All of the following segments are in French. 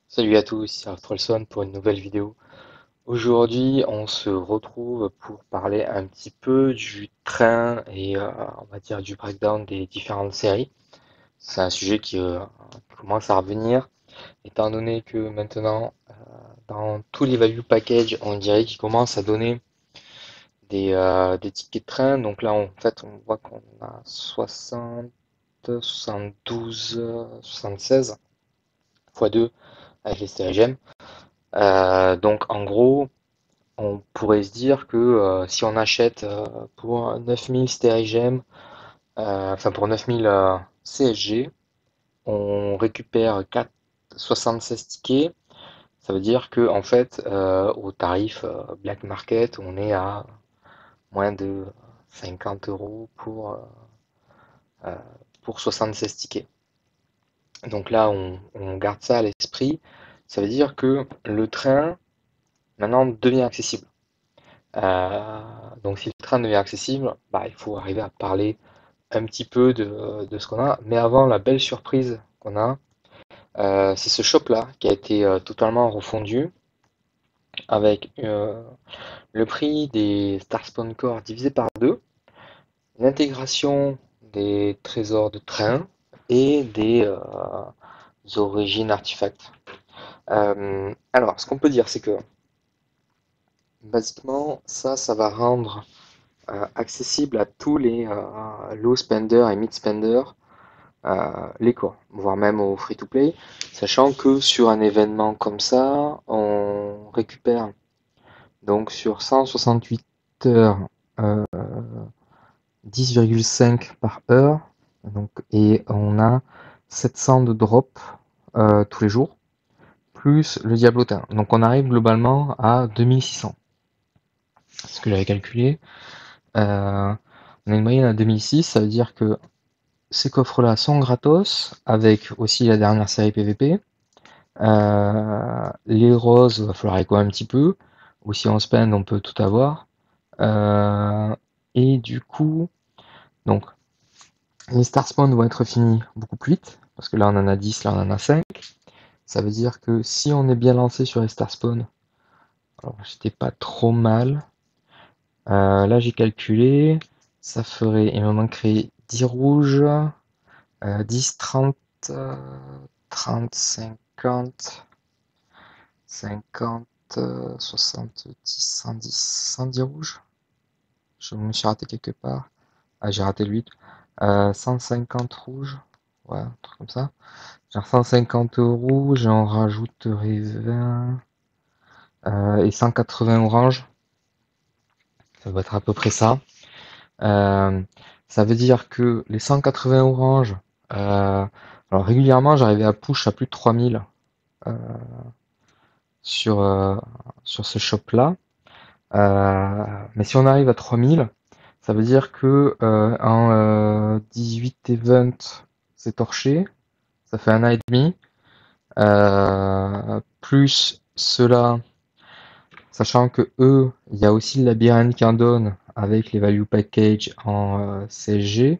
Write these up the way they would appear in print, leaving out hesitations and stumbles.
Salut à tous, c'est Artrolson pour une nouvelle vidéo. Aujourd'hui, on se retrouve pour parler un petit peu du train et on va dire du breakdown des différentes séries. C'est un sujet qui commence à revenir, étant donné que maintenant, dans tous les value package, on dirait qu'ils commencent à donner des tickets de train. Donc là, en fait, on voit qu'on a 60, 72, 76 fois 2 avec les stratagèmes. Donc en gros, on pourrait se dire que si on achète pour 9000 stérigem, enfin pour 9000 CSG, on récupère 76 tickets. Ça veut dire que en fait, au tarif black market, on est à moins de 50 euros euh, pour 76 tickets. Donc là, on garde ça à l'esprit. Ça veut dire que le train maintenant devient accessible. Euh, donc si le train devient accessible, bah, il faut arriver à parler un petit peu de ce qu'on a. Mais avant, la belle surprise qu'on a, c'est ce shop-là qui a été totalement refondu avec le prix des Starspawn Core divisé par deux, l'intégration des trésors de train et des origines artefacts. Alors, ce qu'on peut dire, c'est que basiquement, ça va rendre accessible à tous les low spenders et mid spenders les cours, voire même au free-to-play, sachant que sur un événement comme ça, on récupère donc sur 168 heures 10,5 par heure, donc, et on a 700 de drop tous les jours, plus le diablotin. Donc on arrive globalement à 2600. C'est ce que j'avais calculé. On a une moyenne à 2006, ça veut dire que ces coffres-là sont gratos, avec aussi la dernière série PVP. Les roses, il va falloir éco un petit peu, ou si on spend, on peut tout avoir. Euh, et du coup, donc, les star spawns vont être finis beaucoup plus vite, parce que là on en a 10, là on en a 5. Ça veut dire que si on est bien lancé sur les star spawns, alors j'étais pas trop mal. Là j'ai calculé, ça ferait, il me manquerait 10 rouges, 10, 30, 30, 50, 50, 70, 110, 110 rouges. Je me suis raté quelque part. Ah, j'ai raté le 8. 150 rouges. Ouais, un truc comme ça. Genre 150 rouges, j'en rajouterai 20. Et 180 oranges. Ça va être à peu près ça. Euh, Ça veut dire que les 180 oranges, alors régulièrement j'arrivais à push à plus de 3000 euh, sur, sur ce shop-là. Mais si on arrive à 3000, ça veut dire que en 18 events, c'est torché. Ça fait un an et demi. Plus cela, sachant que eux, il y a aussi le labyrinthe qui en donne avec les value package en CSG.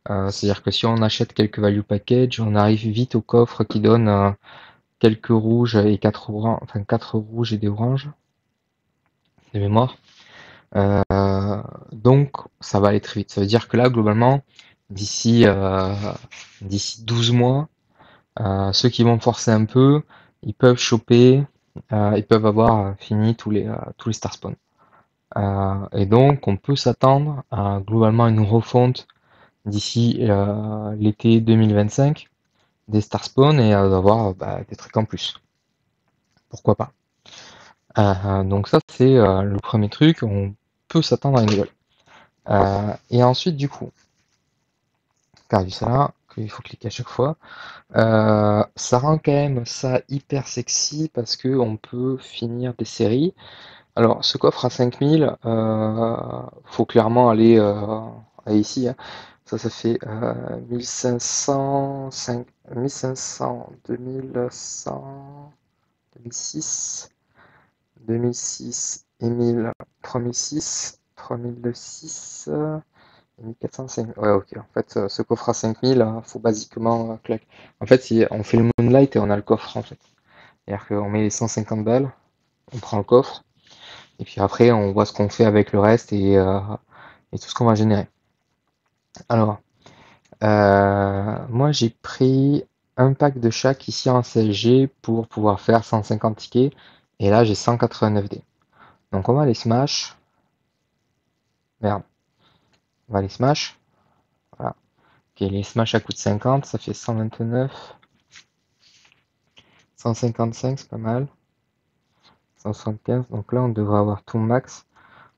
C'est-à-dire que si on achète quelques value package, on arrive vite au coffre qui donne quelques rouges et 4 oranges, enfin 4 rouges et des oranges de mémoire. Donc ça va aller très vite. Ça veut dire que là, globalement, d'ici d'ici 12 mois, ceux qui vont forcer un peu, ils peuvent choper, ils peuvent avoir fini tous les star spawns. Et donc on peut s'attendre à globalement une refonte d'ici l'été 2025 des star spawns et d'avoir des trucs en plus. Pourquoi pas. Donc ça c'est le premier truc, on peut s'attendre à une nouvelle. Et ensuite du coup, perdu ça, qu'il faut cliquer à chaque fois. Ça rend quand même ça hyper sexy parce que on peut finir des séries. Alors, ce coffre à 5000, faut clairement aller ici, hein. Ça fait 1500, 1500, 2100, 2006, 2006 et 1000, 3006, 3006. 1405. Ouais, ok. En fait, ce coffre à 5000, faut basiquement claquer. En fait, on fait le Moonlight et on a le coffre, en fait. C'est-à-dire qu'on met les 150 balles, on prend le coffre, et puis après on voit ce qu'on fait avec le reste et tout ce qu'on va générer. Alors, moi j'ai pris un pack de chaque ici en CLG pour pouvoir faire 150 tickets, et là j'ai 189 dés. Donc on va les smash. Merde, on va les smash. Voilà. Ok, les smash à coût de 50, ça fait 129. 155, c'est pas mal. 175, donc là on devrait avoir tout max.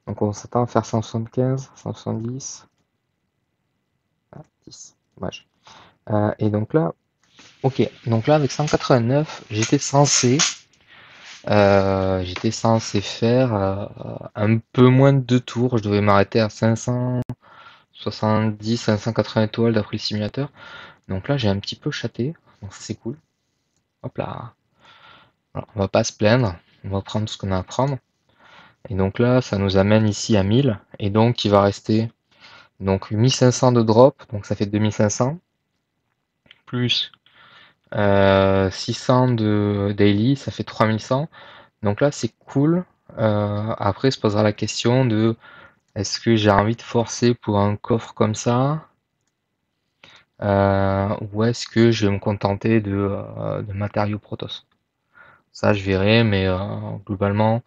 Donc on s'attend à faire 175, 170. Ah, 10. Dommage. Et donc là, ok. Donc là avec 189, j'étais censé faire un peu moins de 2 tours. Je devais m'arrêter à 570, 580 étoiles d'après le simulateur. Donc là j'ai un petit peu chaté. Donc ça c'est cool. Hop là. Voilà, on va pas se plaindre. On va prendre ce qu'on a à prendre. Et donc là, ça nous amène ici à 1000. Et donc, il va rester donc 1500 de drop. Donc, ça fait 2500. Plus 600 de daily. Ça fait 3100. Donc là, c'est cool. Après, se posera la question de est-ce que j'ai envie de forcer pour un coffre comme ça, ou est-ce que je vais me contenter de matériaux Protoss. Ça, je verrai, mais globalement,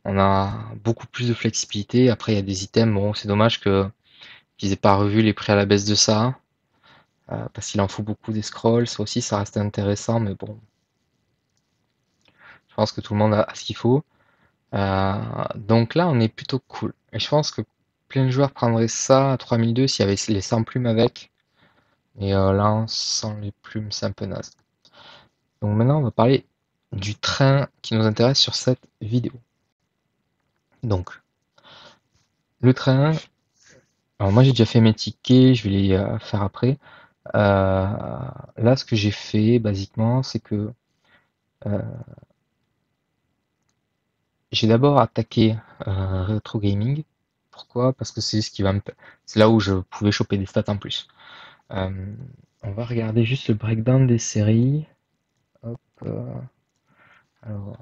on a beaucoup plus de flexibilité. Après, il y a des items. Bon, c'est dommage qu'ils aient pas revu les prix à la baisse de ça, parce qu'il en faut beaucoup des scrolls. Ça aussi, ça reste intéressant, mais bon, je pense que tout le monde a ce qu'il faut. Donc là, on est plutôt cool. Et je pense que plein de joueurs prendraient ça à 3002 s'il y avait les 100 plumes avec. Et là, sans les plumes, c'est un peu naze. Donc maintenant, on va parler du train qui nous intéresse sur cette vidéo. Donc, le train, alors moi j'ai déjà fait mes tickets, je vais les faire après. Là, ce que j'ai fait, basiquement, c'est que j'ai d'abord attaqué Retro Gaming. Pourquoi? Parce que c'est ce qui va me, c'est là où je pouvais choper des stats en plus. Euh, on va regarder juste le breakdown des séries. Hop, alors,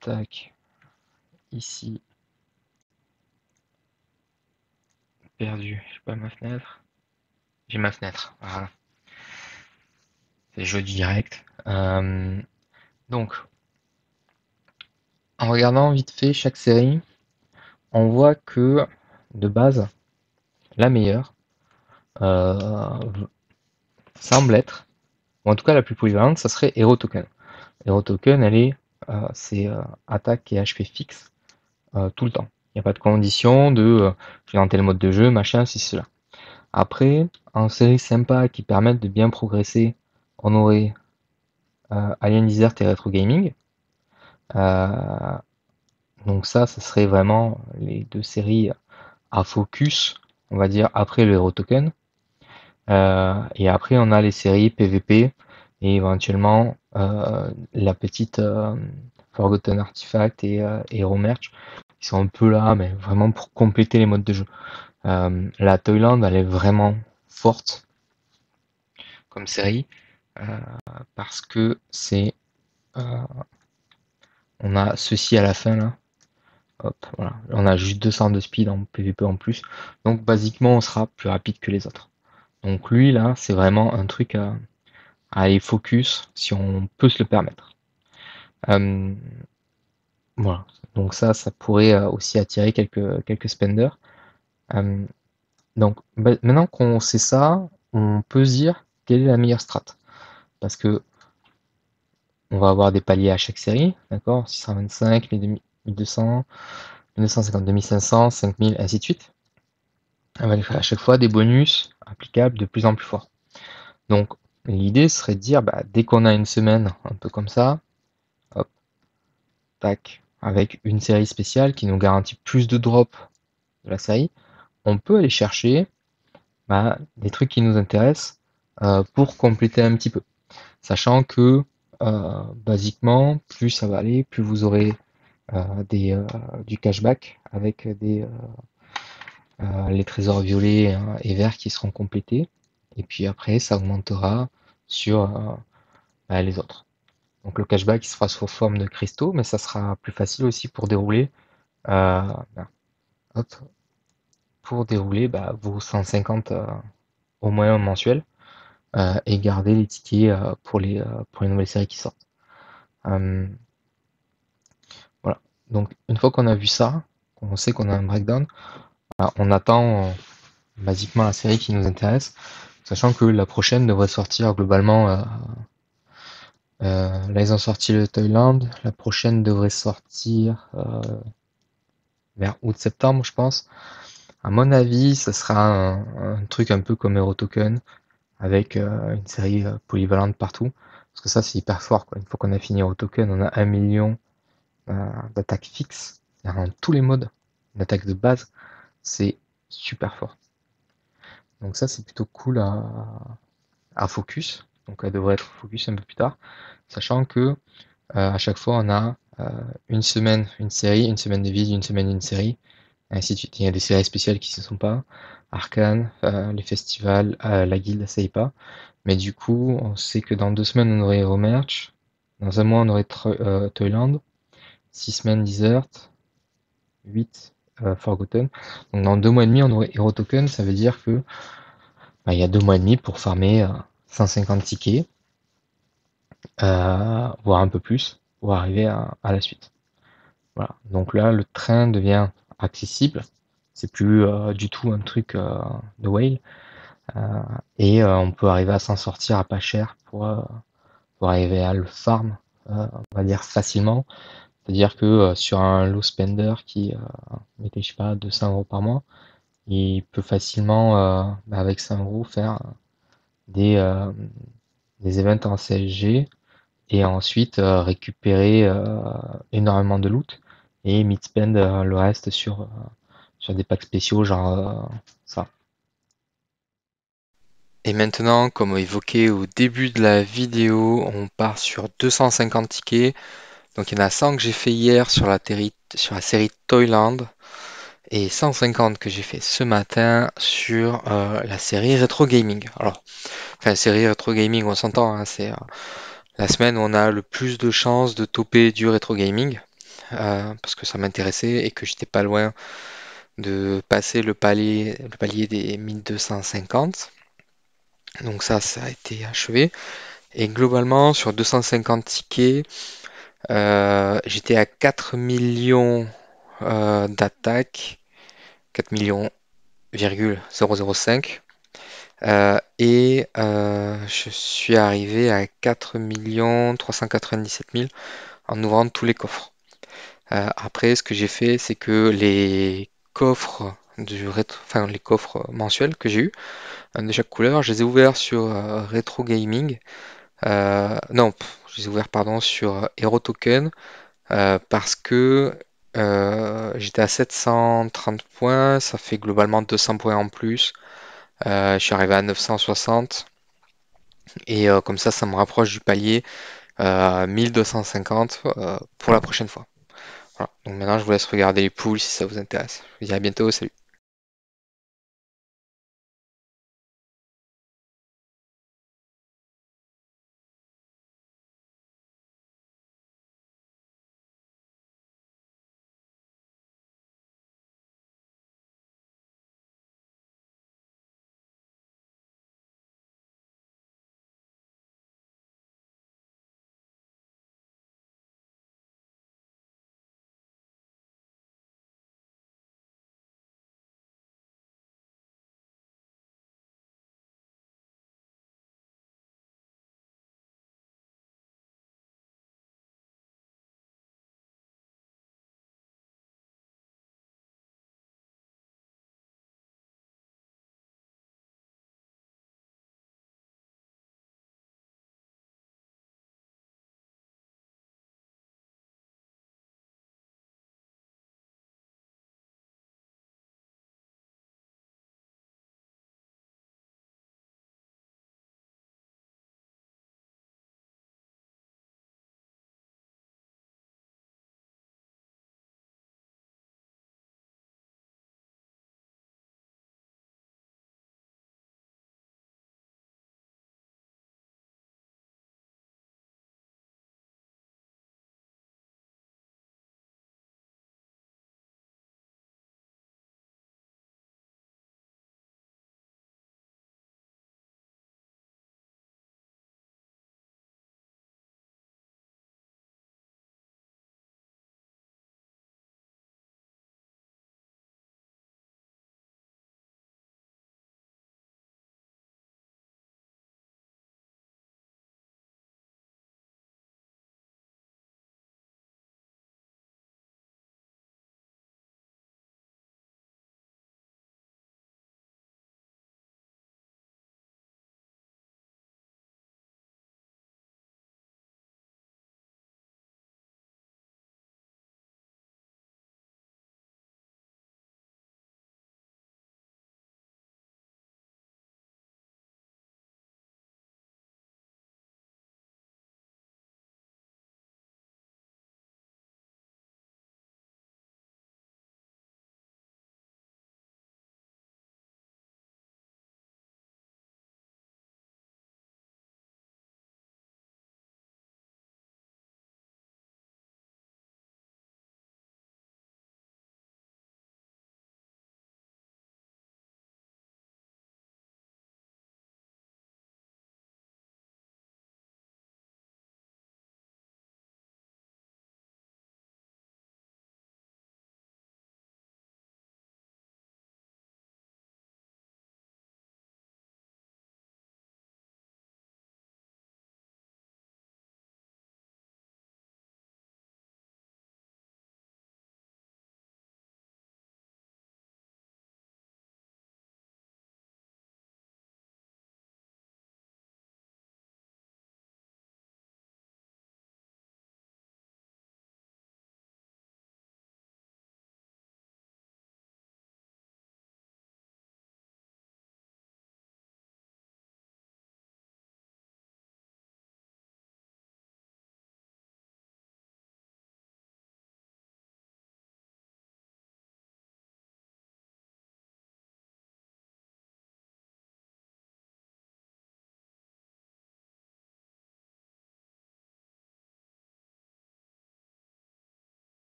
tac, ici, perdu. J'ai pas ma fenêtre. J'ai ma fenêtre. Voilà, c'est jeu du direct. Donc, en regardant vite fait chaque série, on voit que de base, la meilleure euh, semble être, ou en tout cas la plus polyvalente, ça serait Hero Token. Hero Token, c'est attaque et HP fixe tout le temps. Il n'y a pas de condition de je vais dans tel mode de jeu, machin, c'est cela. Après, en série sympa qui permettent de bien progresser, on aurait Alien Desert et Retro Gaming. Euh, donc ça serait vraiment les deux séries à focus, on va dire, après le Hero Token. Et après, on a les séries PVP et éventuellement la petite Forgotten Artifact et Hero Merch qui sont un peu là, mais vraiment pour compléter les modes de jeu. La Toyland, elle est vraiment forte comme série euh, parce que euh, on a ceci à la fin là. Hop, voilà. On a juste 200 de speed en PVP en plus. Donc, basiquement, on sera plus rapide que les autres. Donc, lui là, c'est vraiment un truc à aller focus si on peut se le permettre. Euh, voilà. Donc ça pourrait aussi attirer quelques spenders. Euh, donc maintenant qu'on sait ça, on peut se dire quelle est la meilleure strat. Parce que on va avoir des paliers à chaque série, d'accord? 625, 1200, 1950, 2500, 5000, ainsi de suite. Avec à chaque fois des bonus applicables de plus en plus forts. Donc l'idée serait de dire, bah, dès qu'on a une semaine un peu comme ça, hop, tac, avec une série spéciale qui nous garantit plus de drops de la série, on peut aller chercher bah, des trucs qui nous intéressent pour compléter un petit peu. Sachant que basiquement, plus ça va aller, plus vous aurez du cashback avec les trésors violets et verts qui seront complétés. Et puis après, ça augmentera sur les autres. Donc le cashback il sera sous forme de cristaux, mais ça sera plus facile aussi pour dérouler, euh, hop, vos 150 au moins mensuels et garder les tickets pour les nouvelles séries qui sortent. Euh, voilà. Donc une fois qu'on a vu ça, qu'on sait qu'on a un breakdown, on attend basiquement la série qui nous intéresse, sachant que la prochaine devrait sortir globalement. Là ils ont sorti le Toyland, la prochaine devrait sortir vers août-septembre, je pense. À mon avis, ça sera un truc un peu comme Euro Token, avec une série polyvalente partout. Parce que ça, c'est hyper fort, quoi. Une fois qu'on a fini Euro Token, on a 1 million d'attaques fixes, dans tous les modes. Une attaque de base, c'est super fort. Donc ça, c'est plutôt cool à focus. Donc elle devrait être focus un peu plus tard. Sachant que à chaque fois, on a une semaine une série, une semaine de vide, une semaine une série, et ainsi de suite. Il y a des séries spéciales qui ne sont pas. Arcane, les festivals, la guilde, ça y est pas. Mais du coup, on sait que dans 2 semaines, on aurait Remerge. Dans un mois, on aurait Toyland. 6 semaines, Desert. 8, Forgotten. Donc dans 2 mois et demi, on aurait Hero Token. Ça veut dire que il y a 2 mois et demi pour farmer 150 tickets, voire un peu plus, pour arriver à la suite. Voilà. Donc là, le train devient accessible. C'est plus du tout un truc de whale. Euh, et on peut arriver à s'en sortir à pas cher pour arriver à le farm, on va dire facilement. C'est-à-dire que sur un low spender qui mettait, je sais pas, 200 € par mois, il peut facilement, avec 100 € faire des, euh, des events en CSG et ensuite récupérer énormément de loot et mid-spend le reste sur des packs spéciaux, genre ça. Et maintenant, comme évoqué au début de la vidéo, on part sur 250 tickets. Donc il y en a 100 que j'ai fait hier sur la série Toyland et 150 que j'ai fait ce matin sur la série Retro Gaming. Alors, enfin, série Retro Gaming, on s'entend, hein, c'est la semaine où on a le plus de chances de toper du Retro Gaming, parce que ça m'intéressait et que j'étais pas loin de passer le palier des 1250. Donc ça a été achevé. Et globalement, sur 250 tickets, j'étais à 4 millions d'attaques, 4 millions 005. Et je suis arrivé à 4 397 000 en ouvrant tous les coffres. Après, ce que j'ai fait, c'est que les coffres enfin les coffres mensuels que j'ai eu de chaque couleur, je les ai ouverts sur Retro Gaming. Non, je les ai ouverts pardon sur Hero Token parce que j'étais à 730 points, ça fait globalement 200 points en plus. Je suis arrivé à 960 et comme ça me rapproche du palier 1250 pour la prochaine fois. Voilà. Donc maintenant, je vous laisse regarder les poules si ça vous intéresse. Je vous dis à bientôt, salut.